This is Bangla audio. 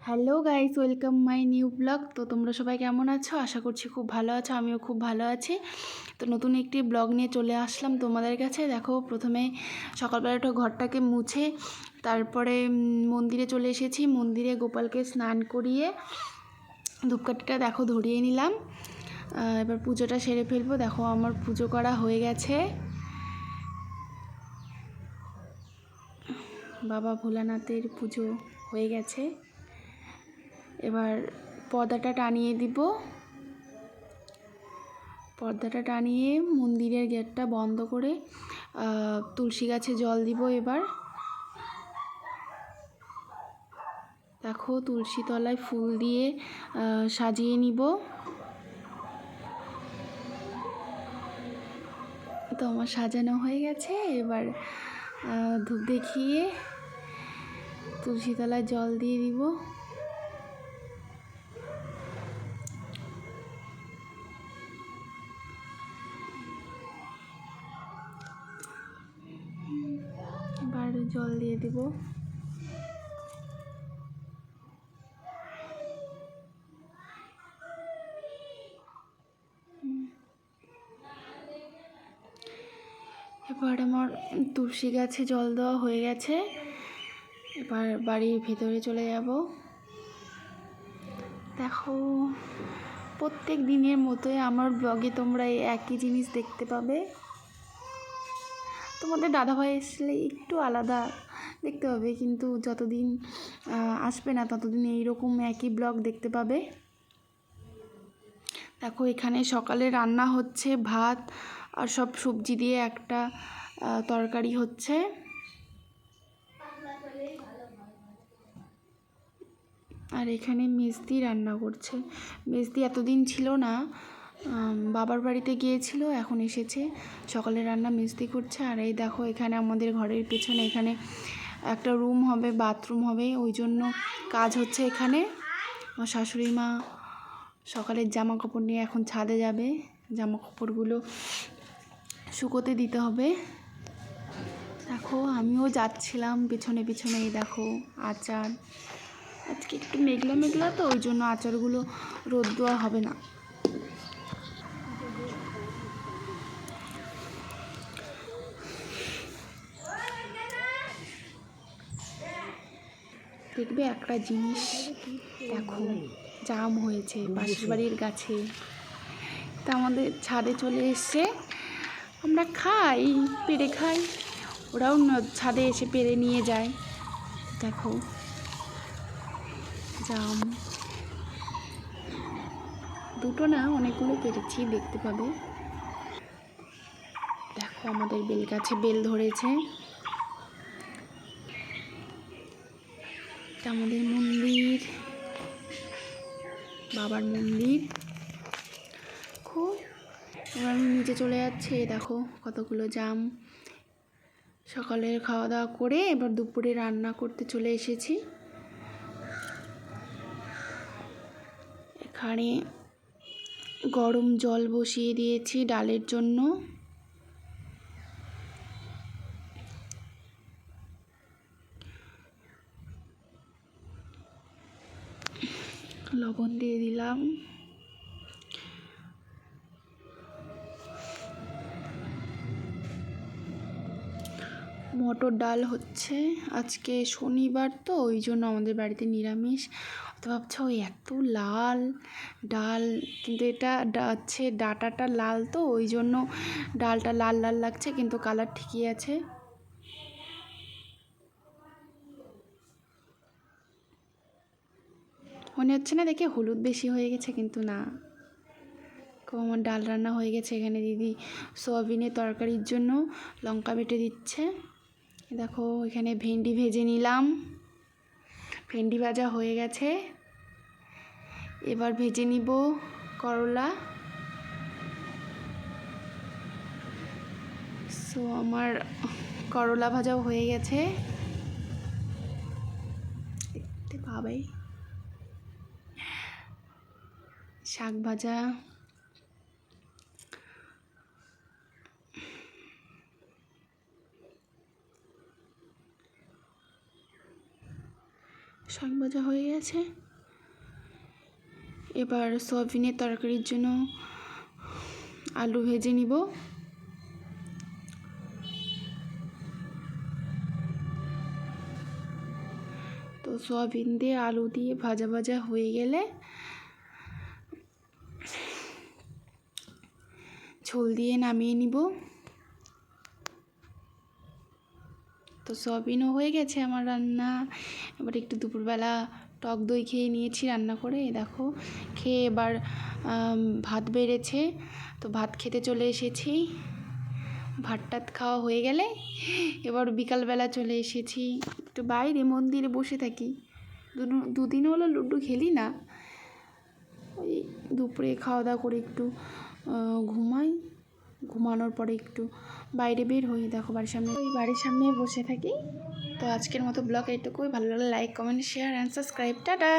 Hello guys, welcome my new blog. তো তোমরা সবাই কেমন আছো? আশা করছি খুব ভালো আছো, আমিও খুব ভালো আছি। তো নতুন একটি ব্লগ নিয়ে চলে আসলাম তোমাদের কাছে। দেখো, প্রথমে সকালবেলাটা ঘরটাকে মুছে তারপরে মন্দিরে চলে এসেছি। মন্দিরে গোপালকে স্নান করিয়ে ধূপকাঠিটা দেখো ধরিয়ে নিলাম। এবার পুজোটা সেরে ফেলবো। দেখো, আমার পুজো করা হয়ে গেছে। বাবা ভোলানাথের পুজো হয়ে গেছে। এবার পর্দাটা টানিয়ে দিব। পর্দাটা টানিয়ে মন্দিরের গেটটা বন্ধ করে তুলসী গাছে জল দিব। এবার দেখো, তুলসী তলায় ফুল দিয়ে সাজিয়ে নিব। তো আমার সাজানো হয়ে গেছে। এবার ধূপ দেখিয়ে তুলসী তলায় জল দিয়ে দিব। এবার জল দিয়ে দিব। এবার আমার তুলসী গাছে জল দেওয়া হয়ে গেছে। এবার বাড়ির ভেতরে চলে যাব। দেখো, প্রত্যেক দিনের মতোই আমার ব্লগে তোমরা এই একই জিনিস দেখতে পাবে। তোমাদের দাদাভাই আসলে একটু আলাদা দেখতে পাবে, কিন্তু যতদিন আসবে না ততদিন এইরকম একই ব্লগ দেখতে পাবে। দেখো, এখানে সকালে রান্না হচ্ছে ভাত আর সব সবজি দিয়ে একটা তরকারি হচ্ছে। আর এখানে মেজদি রান্না করছে। মেজদি এতদিন ছিল না, বাবার বাড়িতে গিয়েছিল, এখন এসেছে। সকালে রান্না মেজদি করছে। আর এই দেখো, এখানে আমাদের ঘরের পেছনে এখানে একটা রুম হবে, বাথরুম হবে, ওই জন্য কাজ হচ্ছে এখানে। আমার শাশুড়ি মা সকালের জামা কাপড় নিয়ে এখন ছাদে যাবে। জামা কাপড়গুলো শুকোতে দিতে হবে। দেখো, আমিও যাচ্ছিলাম পিছনে পিছনে। এই দেখো, আচার আজকে একটু মেঘলা মেঘলা, তো ওই জন্য আচারগুলো রোদ দেওয়া হবে না। দেখবে একটা জিনিস, দেখো জাম হয়েছে পাশের বাড়ির গাছে। তা আমাদের ছাদে চলে এসছে, আমরা খাই, পেড়ে খাই, ওরাও ছাদে এসে পেড়ে নিয়ে যায়। দেখো জাম, দুটো না অনেকগুলো পেরেছি, দেখতে পাবে। দেখো, আমাদের বেল গাছে বেল ধরেছে। আমাদের মন্দির, বাবার মন্দির। খুব, এবার আমি নিচে চলে যাচ্ছি। দেখো কতগুলো জাম। সকালের খাওয়া দাওয়া করে এবার দুপুরে রান্না করতে চলে এসেছি। এখানে গরম জল বসিয়ে দিয়েছি ডালের জন্য। লবণ দিয়ে দিলাম। মটর ডাল হচ্ছে, আজকে শনিবার তো ওই জন্য আমাদের বাড়িতে নিরামিষ। তো ভাবছো এত লাল ডাল, কিন্তু এটা হচ্ছে ডাটাটা লাল, তো ওই জন্য ডালটা লাল লাল লাগছে, কিন্তু কালার ঠিকই আছে। মনে হচ্ছে না দেখে হলুদ বেশি হয়ে গেছে, কিন্তু না। আমার ডাল রান্না হয়ে গেছে। এখানে দিদি সোয়াবিনের তরকারির জন্য লঙ্কা বেটে দিচ্ছে। দেখো, এখানে ভেন্ডি ভেজে নিলাম। ভেন্ডি ভাজা হয়ে গেছে। এবার ভেজে নিব করলা। সো আমার করলা ভাজাও হয়ে গেছে, দেখতে পাবে। শাক ভাজা, শাক ভাজা হয়ে গেছে। এবার সয়াবিনের তরকারির জন্য আলু ভেজে নিব। তো সয়াবিন দিয়ে আলু দিয়ে ভাজা ভাজা হয়ে গেলে ঝোল দিয়ে নামিয়ে নিব। তো সয়াবিনও হয়ে গেছে আমার রান্না। এবার একটু দুপুরবেলা টক দই খেয়ে নিয়েছি রান্না করে। দেখো খেয়ে এবার ভাত বেড়েছে, তো ভাত খেতে চলে এসেছি। ভাত টাত খাওয়া হয়ে গেলে এবার বিকালবেলা চলে এসেছি একটু বাইরে মন্দিরে বসে থাকি। দুদিন হলো লুডো খেলি না। ওই দুপুরে খাওয়া দাওয়া করে একটু ঘুমাই, ঘুমানোর পরে একটু বাইরে বের হই। দেখো বাড়ির সামনে, ওই বাড়ির সামনে বসে থাকি। তো আজকের মতো ব্লগ এইটুকুই। ভালো লাগলে like, comment, share and subscribe. Tata.